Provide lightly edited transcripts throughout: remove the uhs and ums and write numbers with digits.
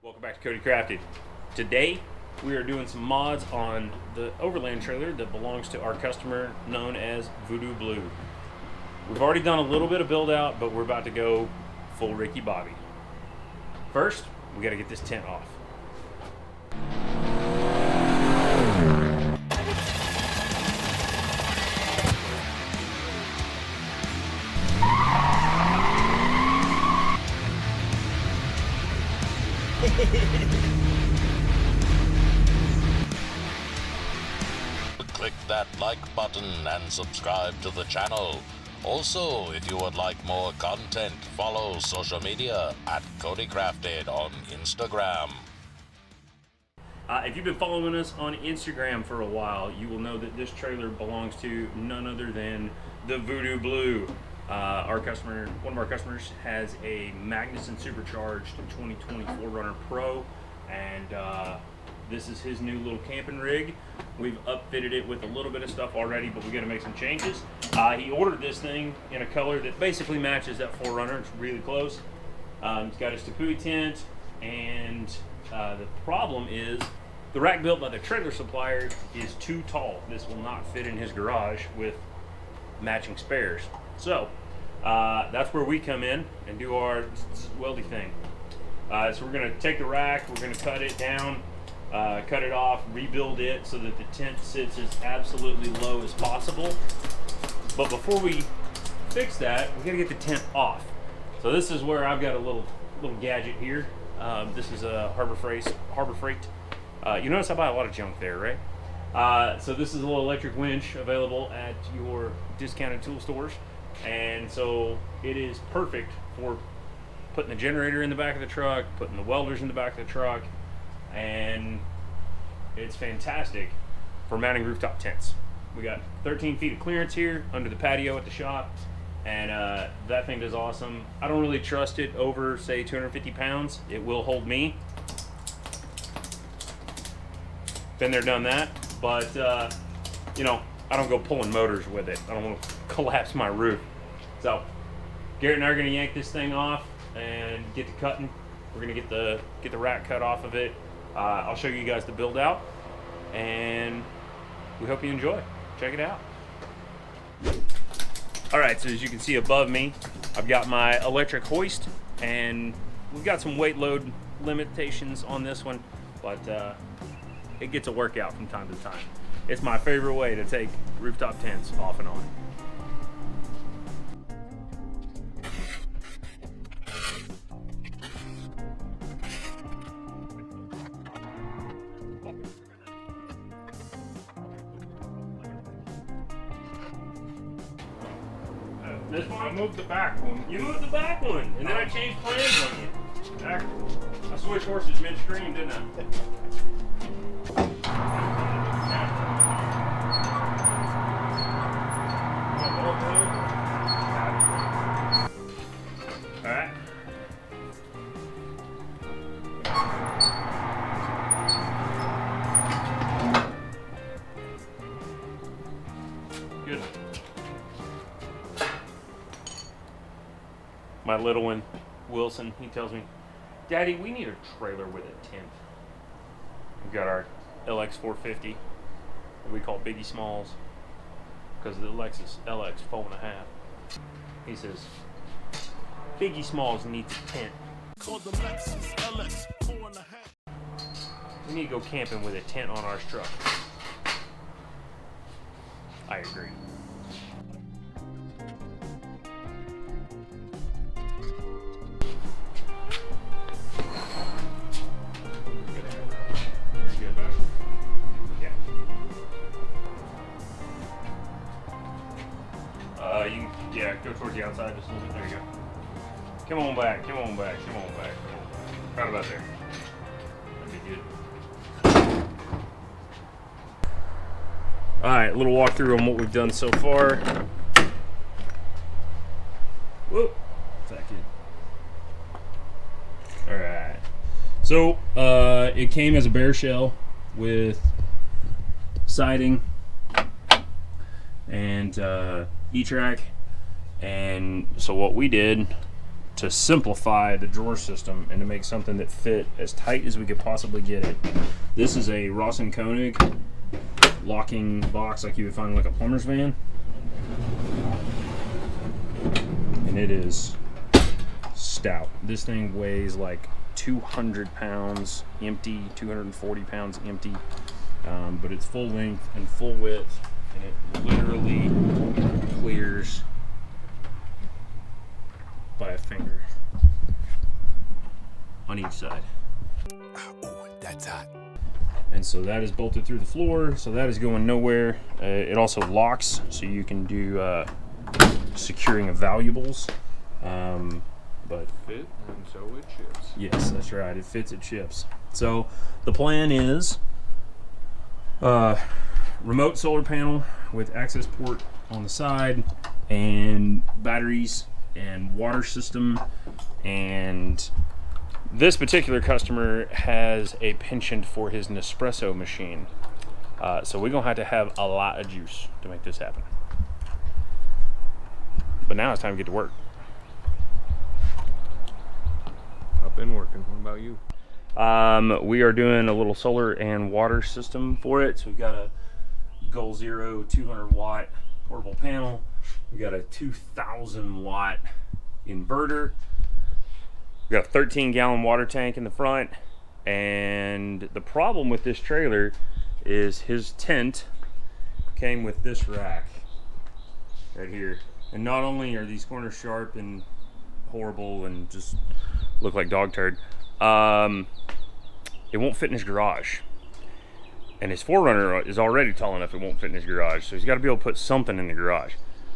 Welcome back to CodyCrafted. Today we are doing some mods on the overland trailer that belongs to our customer known as Voodoo Blue. We've already done a little bit of build out, but we're about to go full Ricky Bobby. First, we got to get this tent off. Click that like button and subscribe to the channel. Also, if you would like more content, follow social media at CodyCrafted on Instagram. If you've been following us on Instagram for a while, you will know that this trailer belongs to none other than the Voodoo Blue. One of our customers, has a Magnuson Supercharged 2020 4Runner Pro, and this is his new little camping rig. We've upfitted it with a little bit of stuff already, but we got to make some changes. He ordered this thing in a color that basically matches that 4Runner. It's really close. It's got his Tepuy tent, and the problem is the rack built by the trailer supplier is too tall. This will not fit in his garage with matching spares. So that's where we come in and do our weldy thing. So we're going to take the rack, we're going to cut it down, cut it off, rebuild it so that the tent sits as absolutely low as possible. But before we fix that, we got to get the tent off. So this is where I've got a little gadget here. This is a Harbor Freight. You notice I buy a lot of junk there, right? So this is a little electric winch available at your discounted tool stores. And so it is perfect for putting the generator in the back of the truck, putting the welders in the back of the truck, and it's fantastic for mounting rooftop tents. We got 13 feet of clearance here under the patio at the shop, and that thing does awesome. I don't really trust it over, say, 250 pounds. It will hold me. Been there, done that, but you know, I don't go pulling motors with it. I don't want to collapse my roof. So Garrett and I are going to yank this thing off and get to cutting. We're going to get the rack cut off of it. I'll show you guys the build out, and we hope you enjoy. Check it out. All right, so as you can see above me, I've got my electric hoist, and we've got some weight load limitations on this one, but it gets a workout from time to time. It's my favorite way to take rooftop tents off and on. This one? I moved the back one. You moved the back one, and then I changed plans on you. Exactly. I switched horses midstream, didn't I? Alright. Good. My little one, Wilson, he tells me, "Daddy, we need a trailer with a tent." We've got our LX 450 that we call Biggie Smalls because the Lexus LX 4.5. He says, "Biggie Smalls needs a tent. We need to go camping with a tent on our truck." I agree. Yeah, go towards the outside just a little bit. There you go. Come on back, come on back, come on back. Right about there. That'd be good. Alright, a little walkthrough on what we've done so far. Whoop. Alright. So, it came as a bare shell with siding and E-track. And so what we did to simplify the drawer system and to make something that fit as tight as we could possibly get it. This is a Ross & Koenig locking box like you would find in like a plumber's van. And it is stout. This thing weighs like 200 pounds empty, 240 pounds empty, but it's full length and full width, and it literally clears by a finger on each side. Oh, that's hot. And so that is bolted through the floor, so that is going nowhere. It also locks, so you can do securing of valuables. But fit, and so it ships. yes, that's right, it fits, it ships. So the plan is remote solar panel with access port on the side, and batteries and water system. And this particular customer has a penchant for his Nespresso machine, so we're gonna have a lot of juice to make this happen. But now it's time to get to work. I've been working. What about you? We are doing a little solar and water system for it. So we've got a Goal Zero 200 watt portable panel. We've got a 2000 watt inverter. We've got a 13-gallon water tank in the front. And the problem with this trailer is his tent came with this rack right here. And not only are these corners sharp and horrible and just look like dog turd, it won't fit in his garage. And his 4Runner is already tall enough it won't fit in his garage, so he's got to be able to put something in the garage.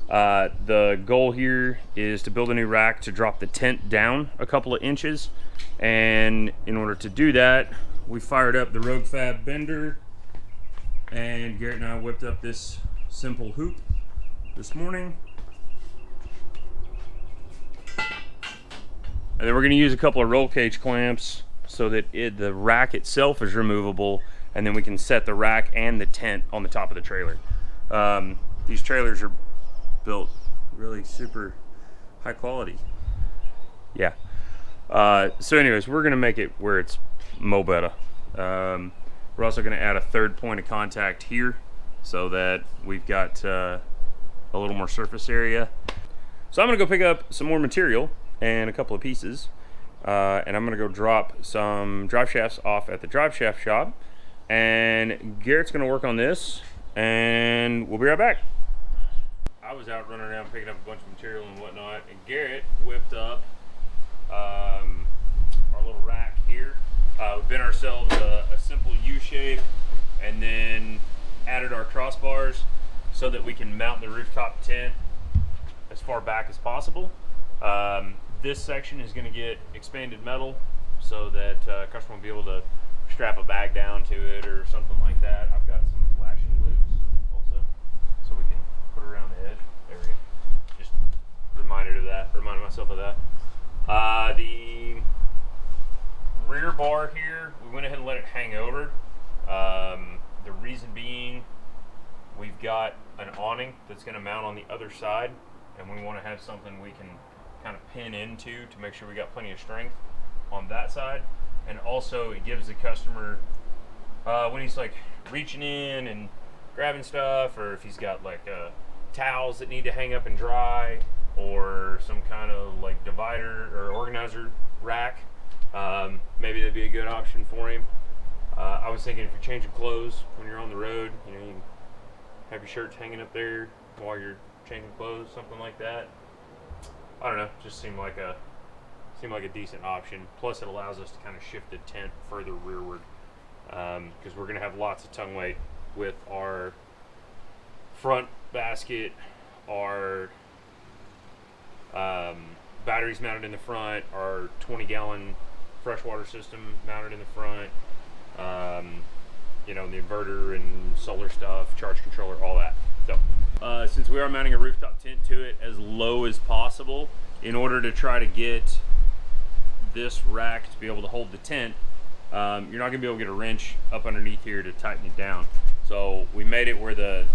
The goal here is to build a new rack to drop the tent down a couple of inches, and in order to do that, we fired up the Rogue Fab bender, and Garrett and I whipped up this simple hoop this morning. And then we're going to use a couple of roll cage clamps so that the rack itself is removable, and then we can set the rack and the tent on the top of the trailer. These trailers are built really super high quality. Yeah. So anyways, we're going to make it where it's mo better. We're also going to add a third point of contact here so that we've got a little more surface area. So I'm going to go pick up some more material and a couple of pieces, and I'm gonna go drop some drive shafts off at the drive shaft shop, and Garrett's gonna work on this, and we'll be right back. I was out running around picking up a bunch of material and whatnot, and Garrett whipped up our little rack here. We've been ourselves a simple U shape, and then added our crossbars so that we can mount the rooftop tent as far back as possible. This section is going to get expanded metal so that customer will be able to strap a bag down to it or something like that. I've got some lashing loops also, so we can put it around the edge. There we go. Just reminded myself of that. The rear bar here, we went ahead and let it hang over. The reason being, we've got an awning that's going to mount on the other side, and we want to have something we can kind of pin into to make sure we got plenty of strength on that side. And also it gives the customer, when he's like reaching in and grabbing stuff, or if he's got like towels that need to hang up and dry, or some kind of like divider or organizer rack, maybe that'd be a good option for him. I was thinking if you're changing clothes when you're on the road, you know, you can have your shirts hanging up there while you're changing clothes, something like that. I don't know, just seemed like a decent option. Plus it allows us to kind of shift the tent further rearward, because we're going to have lots of tongue weight with our front basket, our batteries mounted in the front, our 20-gallon freshwater system mounted in the front, you know, the inverter and solar stuff, charge controller, all that. So since we are mounting a rooftop tent to it as low as possible, in order to try to get this rack to be able to hold the tent, you're not going to be able to get a wrench up underneath here to tighten it down. So we made it where the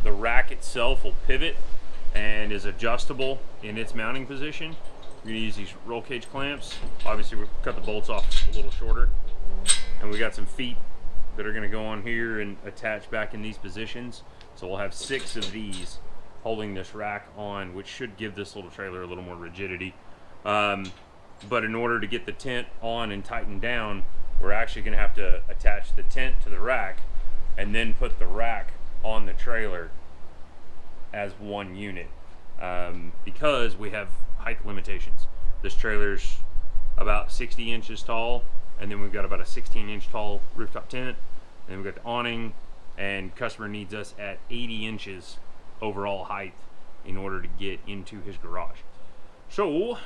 rack itself will pivot and is adjustable in its mounting position. We're gonna use these roll cage clamps. Obviously, we'll cut the bolts off a little shorter. And we got some feet that are gonna go on here and attach back in these positions. So we'll have 6 of these holding this rack on, which should give this little trailer a little more rigidity. But in order to get the tent on and tightened down, we're actually gonna have to attach the tent to the rack and then put the rack on the trailer as one unit, because we have height limitations. This trailer's about 60 inches tall, and then we've got about a 16-inch tall rooftop tent, and then we've got the awning, and customer needs us at 80 inches overall height in order to get into his garage. So,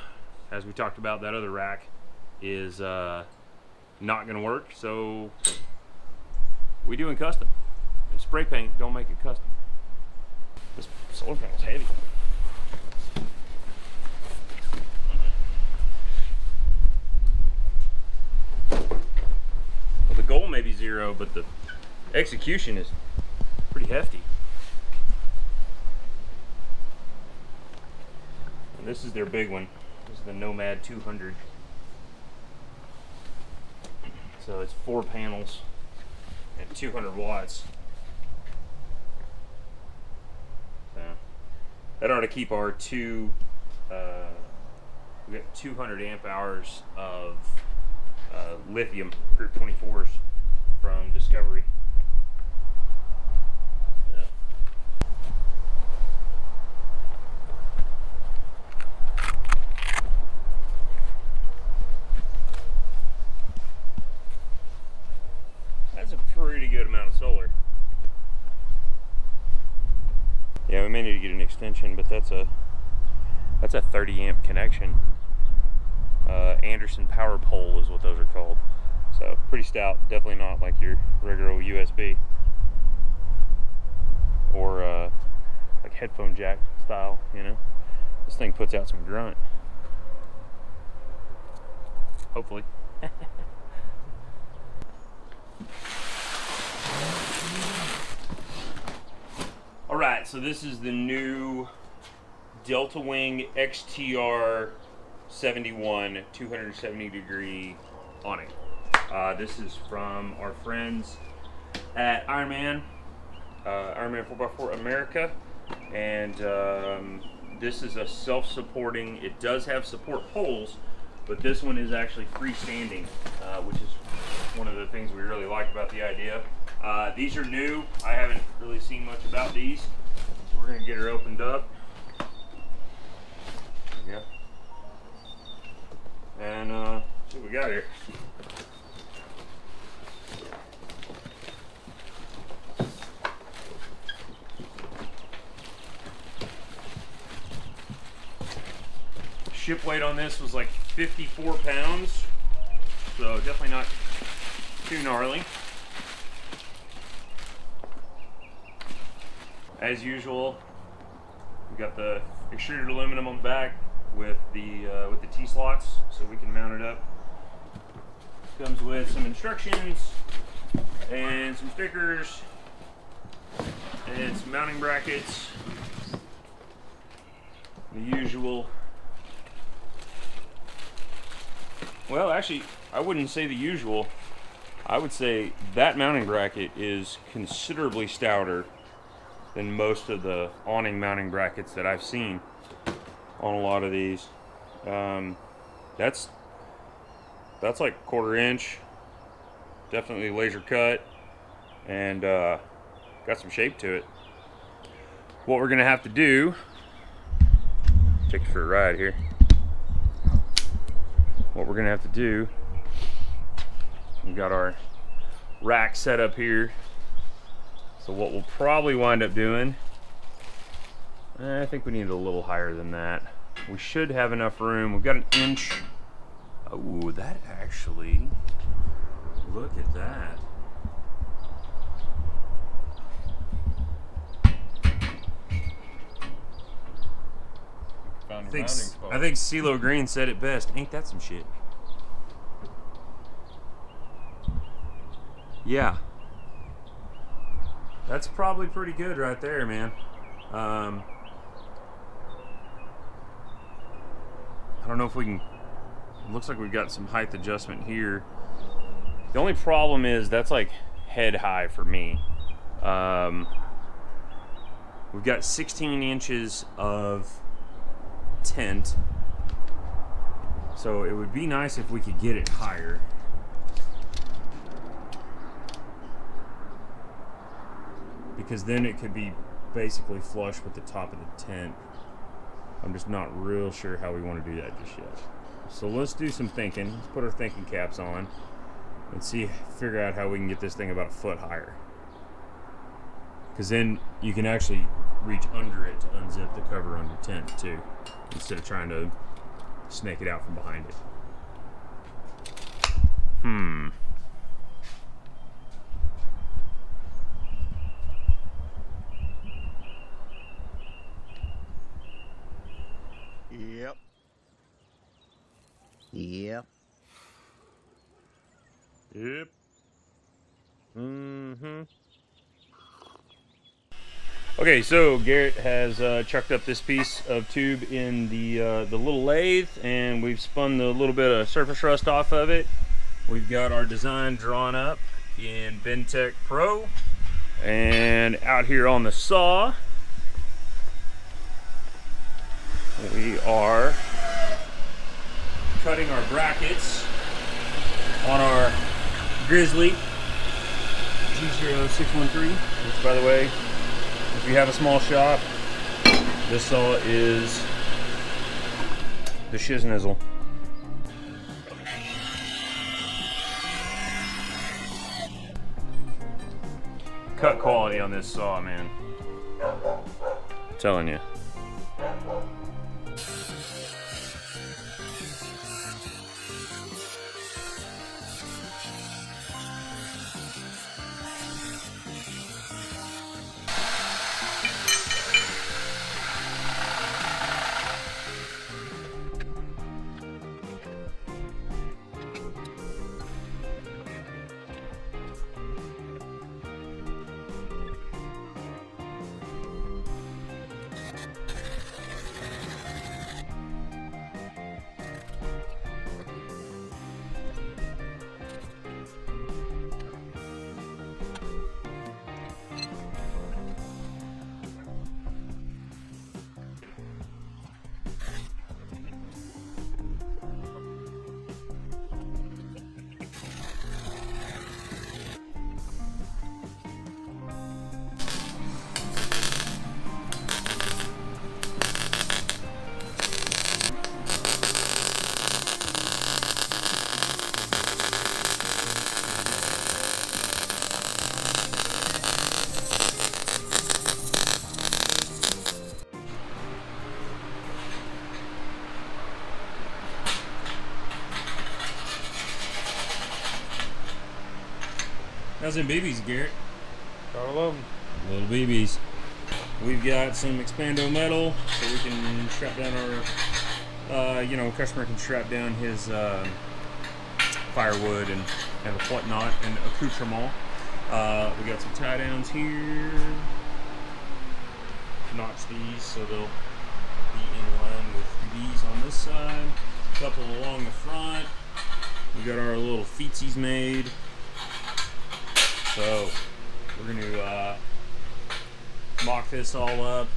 as we talked about, that other rack is not gonna work, so we doing custom. And spray paint don't make it custom. This solar panel's heavy. Well, the goal may be 0, but the execution is pretty hefty. And this is their big one. This is the Nomad 200. So it's 4 panels and 200 watts. So that ought to keep our we got 200 amp hours of lithium Group 24s from Discovery. Yeah. That's a pretty good amount of solar. Yeah, we may need to get an extension, but that's a 30 amp connection. Anderson power pole is what those are called. So pretty stout, definitely not like your regular USB or like headphone jack style, you know. This thing puts out some grunt. Hopefully. All right, so this is the new Delta Wing XTR 71 270 degree awning. This is from our friends at Ironman 4x4 America, and this is a self-supporting. It does have support poles, but this one is actually freestanding, which is one of the things we really like about the idea. These are new. I haven't really seen much about these, so we're gonna get her opened up. Yeah. And see what we got here. Ship weight on this was like 54 pounds, so definitely not too gnarly. As usual, we got the extruded aluminum on the back with the T-slots, so we can mount it up. Comes with some instructions and some stickers and some mounting brackets. The usual. Well, actually, I wouldn't say the usual. I would say that mounting bracket is considerably stouter than most of the awning mounting brackets that I've seen on a lot of these. That's like 1/4 inch, definitely laser cut, and got some shape to it. What we're gonna have to do, take you for a ride here. What we're gonna have to do, we got our rack set up here. So what we'll probably wind up doing, I think we need a little higher than that. We should have enough room. We've got an inch. Oh, that actually, look at that. I think CeeLo Green said it best. Ain't that some shit? Yeah. That's probably pretty good right there, man. I don't know if we can. It looks like we've got some height adjustment here. The only problem is that's like head high for me. We've got 16 inches of tent, so it would be nice if we could get it higher. Because then it could be basically flush with the top of the tent. I'm just not real sure how we want to do that just yet. So let's do some thinking. Let's put our thinking caps on and figure out how we can get this thing about a foot higher. Because then you can actually reach under it to unzip the cover on your tent too, instead of trying to snake it out from behind it. Yep. Yep. Yep. Okay, so Garrett has chucked up this piece of tube in the little lathe, and we've spun the little bit of surface rust off of it. We've got our design drawn up in Bentech Pro, and out here on the saw, we are cutting our brackets on our Grizzly G0613, which, by the way, if you have a small shop, this saw is the shiznizzle. Cut quality on this saw, man. I'm telling you. How's them BBs, Garrett? Gotta love 'em. Little BBs. We've got some expando metal, so we can strap down our, customer can strap down his firewood and whatnot and accoutrement. We got some tie downs here. Notch these so they'll be in line with these on this side. A couple along the front. We got our little feetsies made. So we're going to mock this all up.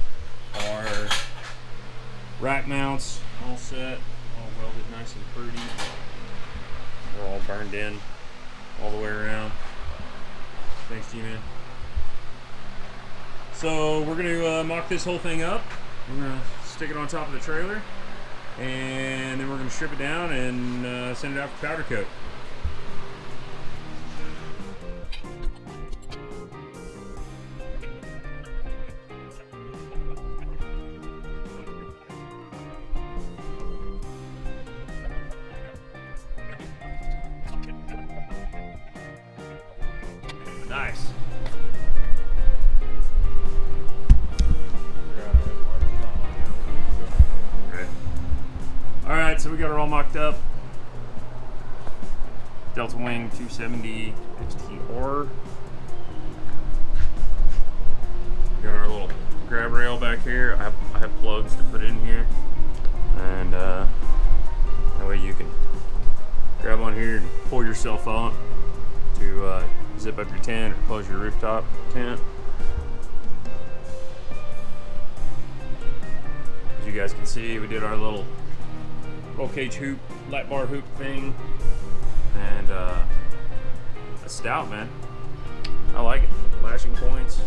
Our rack mounts all set, all welded nice and pretty. They're all burned in all the way around. Thanks, G-Man. So we're going to mock this whole thing up. We're going to stick it on top of the trailer, and then we're going to strip it down and send it out for powder coat. Nice. Okay. Alright, so we got it all mocked up. Delta Wing 270 XTR. We got our little grab rail back here. I have plugs to put in here. And That way you can grab on here and pull yourself up to zip up your tent or close your rooftop tent. As you guys can see, we did our little roll cage hoop, light bar hoop thing, and a stout, man. I like it. Lashing points,